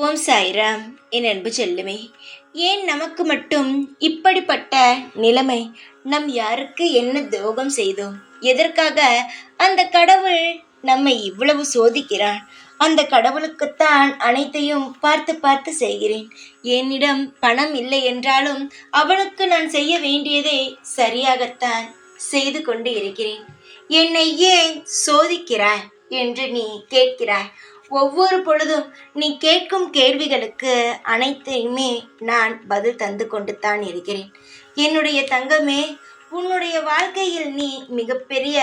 ஓம் சாய்ராம். என் அன்பு செல்லுமே, ஏன் நமக்கு மட்டும் இப்படிப்பட்ட நிலைமை? நம் யாருக்கு என்ன துரோகம் செய்தோம்? எதற்காக அந்த கடவுள் நம்மை இவ்வளவு சோதிக்கிறான்? அந்த கடவுளுக்குத்தான் அனைத்தையும் பார்த்து பார்த்து செய்கிறேன். என்னிடம் பணம் இல்லை என்றாலும் அவனுக்கு நான் செய்ய வேண்டியதை சரியாகத்தான் செய்து கொண்டு இருக்கிறேன். என்னை ஏன் சோதிக்கிறாய் என்று நீ கேட்கிறாய். ஒவ்வொரு பொழுதும் நீ கேட்கும் கேள்விகளுக்கு அனைத்தையுமே நான் பதில் தந்து கொண்டு தான் இருக்கிறேன். என்னுடைய தங்கமே, உன்னுடைய வாழ்க்கையில் நீ மிகப்பெரிய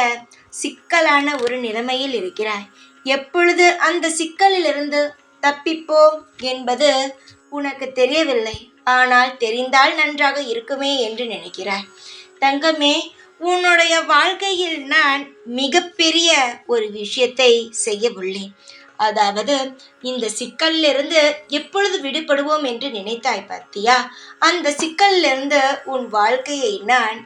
சிக்கலான ஒரு நிலைமையில் இருக்கிறாய். எப்பொழுது அந்த சிக்கலிலிருந்து தப்பிப்போம் என்பது உனக்கு தெரியவில்லை. ஆனால் தெரிந்தால் நன்றாக இருக்குமே என்று நினைக்கிறாய். தங்கமே, உன்னுடைய வாழ்க்கையில் நான் மிகப்பெரிய ஒரு விஷயத்தை செய்ய உள்ளேன். அதாவது, இந்த சிக்கலிலிருந்து எப்பொழுது விடுபடுவோம் என்று நினைத்தாய் பார்த்தியா? அந்த சிக்கலிலிருந்து உன் வாழ்க்கையை நான்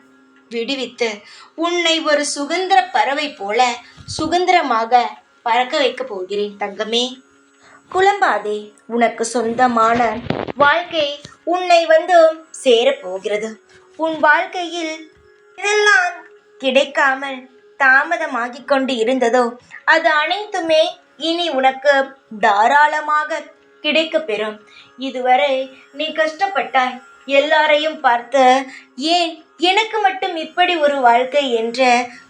விடுவித்து உன்னை ஒரு சுதந்திர பறவை போல சுதந்திரமாக பறக்க வைக்கப் போகிறேன். தங்கமே, குழம்பாதே. உனக்கு சொந்தமான வாழ்க்கை உன்னை சேரப்போகிறது. உன் வாழ்க்கையில் இதெல்லாம் கிடைக்காமல் தாமதமாகிக் கொண்டு இருந்ததோ அது அனைத்துமே இனி உனக்கு தாராளமாக கிடைக்க பெறும். இதுவரை நீ கஷ்டப்பட்டாய். எல்லாரையும் பார்த்து ஏன் எனக்கு மட்டும் இப்படி ஒரு வாழ்க்கை என்ற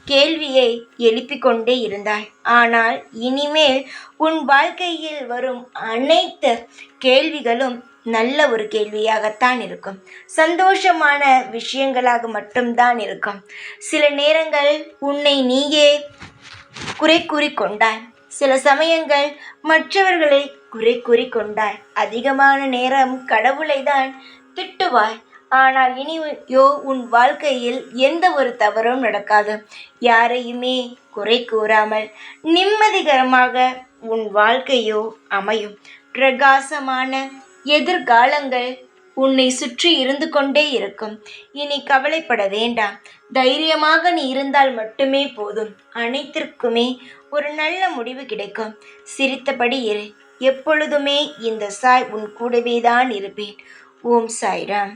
கேள்வியை எழுப்பிக் கொண்டே இருந்தாய். ஆனால் இனிமேல் உன் வாழ்க்கையில் வரும் அனைத்து கேள்விகளும் நல்ல ஒரு கேள்வியாகத்தான் இருக்கும். சந்தோஷமான விஷயங்களாக மட்டும்தான் இருக்கும். சில நேரங்கள் உன்னை நீயே குறை கூறிக்கொண்டாய். சில சமயங்கள் மற்றவர்களை குறை கூறிக்கொண்டாய். அதிகமான நேரம் கடவுளை தான் திட்டுவாய். ஆனால் இனியோ உன் வாழ்க்கையில் எந்த ஒரு தவறும் நடக்காது. யாரையுமே குறை கூறாமல் நிம்மதிகரமாக உன் வாழ்க்கையோ அமையும். பிரகாசமான எதிர்காலங்கள் உன்னை சுற்றி இருந்து கொண்டே இருக்கும். இனி கவலைப்பட வேண்டாம். தைரியமாக நீ இருந்தால் மட்டுமே போதும். அனைத்திற்குமே ஒரு நல்ல முடிவு கிடைக்கும். சிரித்தபடி இரு. எப்பொழுதுமே இந்த சாய் உன் கூடவே தான் இருப்பேன். ஓம் சாய்ராம்.